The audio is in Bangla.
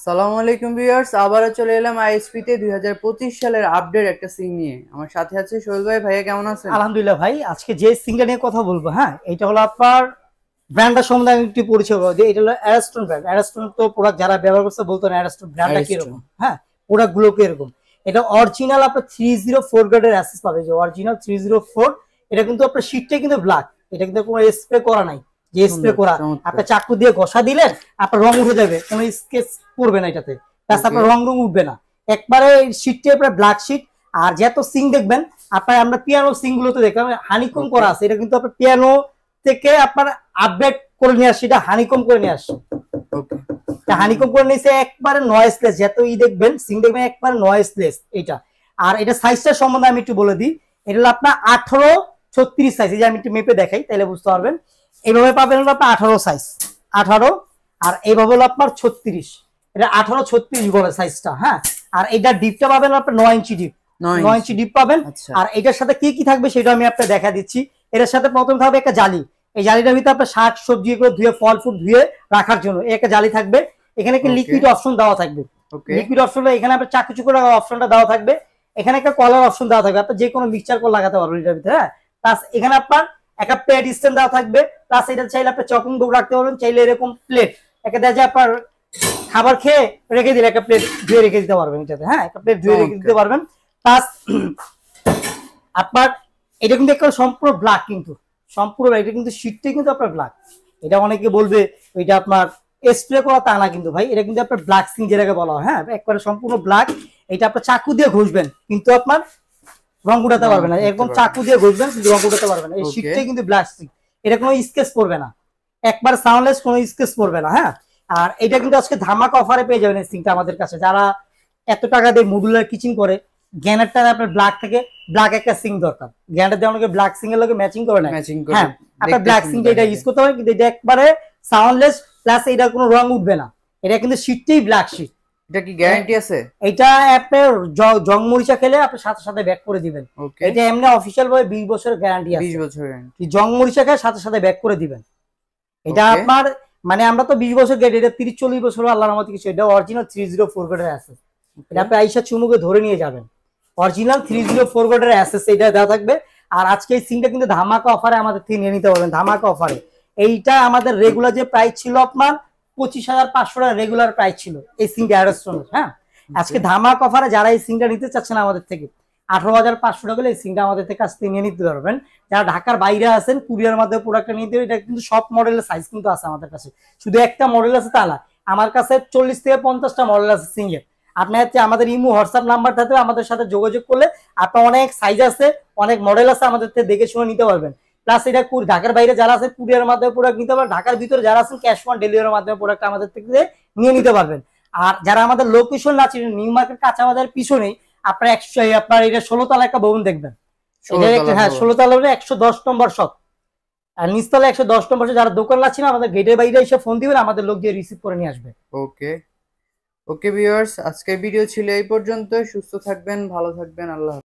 আসসালামু আলাইকুম ভিউয়ার্স, আবারও চলে এলাম আইএসপি তে 2025 সালের আপডেট একটা সিং নিয়ে। আমার সাথে আছে সোহেল ভাই। ভাইয়া কেমন আছেন? আলহামদুলিল্লাহ ভাই, আজকে যে সিঙ্গা নিয়ে কথা বলবো, হ্যাঁ, এটা হলো আপনার ব্র্যান্ডের সম্বন্ধে আমি একটু পরিচয় করবো। এটা হলো অ্যারাস্টন ব্র্যান্ড। অ্যারাস্টন তো প্রোডাক্ট যারা ব্যবহার করছে বলতো না অ্যারাস্টন ব্র্যান্ডটা অ্যারিস্টন। কিরকম, হ্যাঁ, প্রোডাক্ট গুলো কিরকম। এটা অরিজিনাল আপনার 304 গ্রেডের অ্যাসেস পাবে, যে অরিজিনাল 304। এটা কিন্তু আপনার শীটটা কিন্তু ব্ল্যাক, এটা কিন্তু কোনো স্প্রে করা নাই, যে স্প্রে সুন্দর, করা চমৎকার। আপনার চাকু দিয়ে ঘষা দিলেন আপনার রং উঠে যাবে, কোনো স্কেচ করবে না এটাতে, প্লাস ওকে, আপনার রং উঠবে না। একবারে শীটটা আপনার ব্ল্যাক শীট। আর যত সিং দেখবেন আপনার, আমরা পিয়ানো সিং গুলোতে দেখলাম হানিকম করা আছে, এটা কিন্তু আপনার পিয়ানো থেকে আপনার আপডেট করে নিয়ে আসছে, এটা হানিকম করে নিয়ে আসছে। ওকে, হানিকম করে নিয়েছে একবারে নয়েসলেস, যত দেখবেন সিং দেখবেন একবারে নয়েসলেস এটা। আর এটা সাইজটা সম্বন্ধে আমি একটু বলে দিই। এটা হলো আপনার 18-36 সাইজ, এই যে আমি একটু মেপে দেখাই তাহলে বুঝতে পারবেন। এইভাবে পাবেন হলো আপনার 18 সাইজ, 18। আর এইভাবে হলো আপনার 36, এটা 18-36 বলে সাইজটা, হ্যাঁ। আর এটা ডিপটা পাবেন আপনার 9 ইঞ্চি ডিপ, 9 ইঞ্চি ডিপ পাবেন। আচ্ছা, আর এটার সাথে কি কি থাকবে সেটা আমি আপনাকে দেখা দিচ্ছি। এটার সাথে প্রথম থাকবে একটা জালি, এই জালিটার ভিতরে আপনার শাক সবজি এগুলো ধুয়ে ফল ফুল ধুয়ে রাখার জন্য একটা জালি থাকবে। এখানে একটা ওকে, লিকুইড অপশন দেওয়া থাকবে, ওকে, লিকুইড অপশনটা এখানে আপনার চাকু চুকু রাখার অপশনটা দেওয়া থাকবে। এখানে একটা কলার অপশন দেওয়া থাকবে, আপনি যে কোনো মিক্সচার করে লাগাতে পারবেন এটার ভিতরে, হ্যাঁ। প্লাস এখানে আপনার একটা প্লেট স্ট্যান্ড দেওয়া থাকবে, প্লাস এটা চাইলে আপনি চপিং বোর্ড রাখতে পারবেন, চাইলে এরকম প্লেট একটা দেওয়া যায় আপনার খাবার খেয়ে রেখে দিলে একটা প্লেট ধুয়ে রেখে দিতে পারবেন এটাতে, হ্যাঁ, একটা প্লেট ধুয়ে রেখে দিতে পারবেন। প্লাস আপনার এটা কিন্তু একটা সম্পূর্ণ ব্ল্যাক, কিন্তু সম্পূর্ণ এটা কিন্তু শীটটাই কিন্তু আপনার ব্ল্যাক। এটা অনেকে বলবে এটা আপনার স্প্রে করা, তা না কিন্তু ভাই, এটা কিন্তু আপনার ব্ল্যাক সিং যেটাকে বলা হয়, হ্যাঁ, একবারে সম্পূর্ণ ব্ল্যাক। এটা আপনার চাকু দিয়ে ঘষবেন কিন্তু আপনার রং উঠাতে পারবে না, এরকম চাকু দিয়ে ঘষবেন কিন্তু রং উঠাতে পারবে না। এই ওকে, শীটটাই কিন্তু ব্ল্যাক সিং, এটা কোনো স্কেচ পড়বে না, একবার সাউন্ডলেস, কোনো স্কেচ পড়বে না, হ্যাঁ। আর এটা কিন্তু আজকে ধামাকা অফারে পেয়ে যাবেন এই সিংটা আমাদের কাছে। যারা এত টাকা দিয়ে মডুলার কিচেন করে, গ্যানারটা আপনার ব্ল্যাক থেকে ব্ল্যাক একটা সিং দরকার, গ্যানার দিয়ে অনেকে ব্ল্যাক সিং এর লগে ম্যাচিং করে না, ম্যাচিং করে হ্যাঁ, আপনার দেখতে ব্ল্যাক সুন্দর সিংটা এটা দেখা ইউজ যায়। করতে পারেন, কিন্তু এটা একবারে সাউন্ডলেস, প্লাস এটা কোনো রং উঠবে না, এটা কিন্তু শীটটাই ব্ল্যাক শীট। এটা কি গ্যারান্টি আছে? এটা আপনার জং মরিচা খেলে আপনি সাথে সাথে ব্যাক করে দিবেন। ওকে, এটা এমনি অফিসিয়াল ভাবে 20 বছরের গ্যারান্টি 20 আছে, বছর গ্যারান্টি। কি জং মরিচা খেয়ে সাথে সাথে ব্যাক করে দিবেন। এটা ওকে, আপনার মানে আমরা তো 20 বছর গেট, এটা 30-40 বছর আল্লাহর রহমতে কিছু, এটা অরিজিনাল 304 গ্রেডের অ্যাসেস। এটা আপনি আইসা চুমুকে ধরে নিয়ে যাবেন, অরিজিনাল 304 গ্রেডের অ্যাসেস এটা দেওয়া থাকবে। আর আজকে এই সিংটা কিন্তু ধামাকা অফারে আমাদের থেকে নিয়ে নিতে পারবেন, ধামাকা অফারে। এইটা আমাদের রেগুলার যে প্রাইস ছিল আপনার 25,500 টাকা রেগুলার প্রাইস ছিল এই সিংটা অ্যারোস্টোনের, হ্যাঁ। আজকে ধামাকা অফারে যারা এই সিংটা নিতে চাচ্ছেন আমাদের থেকে 18,500 টাকা এই সিংটা আমাদের থেকে আজকে নিয়ে নিতে পারবেন। যারা ঢাকার বাইরে আছেন কুরিয়ার মাধ্যমে প্রোডাক্টটা নিতে, এটা কিন্তু সব মডেলের সাইজ কিন্তু আছে আমাদের কাছে, শুধু একটা মডেল আছে তা না, আমার কাছে 40 থেকে 50টা মডেল আছে সিঙ্গেল। আপনি হচ্ছে আমাদের ইমো হোয়াটসঅ্যাপ নাম্বার থাকবে, আমাদের সাথে যোগাযোগ করলে আপনার অনেক সাইজ আছে, অনেক মডেল আছে, আমাদের থেকে দেখে শুনে নিতে পারবেন। প্লাস এটা ঢাকার বাইরে যারা আছে কুরিয়ার মাধ্যমে প্রোডাক্ট নিতে পারবেন, ঢাকার ভিতরে যারা আছেন ক্যাশ অন ডেলিভারির মাধ্যমে প্রোডাক্ট আমাদের থেকে নিয়ে নিতে পারবেন। আর যারা আমাদের লোকেশন না চিনেন, নিউ মার্কেট কাঁচা বাজারের পিছনেই আপনার আপনার এটা 16 তলা একটা ভবন দেখবেন, হ্যাঁ 16 তলা হলে 110 নম্বর শপ। আর নিচতলা 110 নম্বর, যারা দোকান লাগছে না আমাদের গেটের বাইরে এসে ফোন দিবেন, আমাদের লোক দিয়ে রিসিভ করে নিয়ে আসবে। ওকে, ওকে ভিউয়ার্স, আজকের ভিডিও ছিল এই পর্যন্ত। সুস্থ থাকবেন, ভালো থাকবেন, আল্লাহ হাফেজ।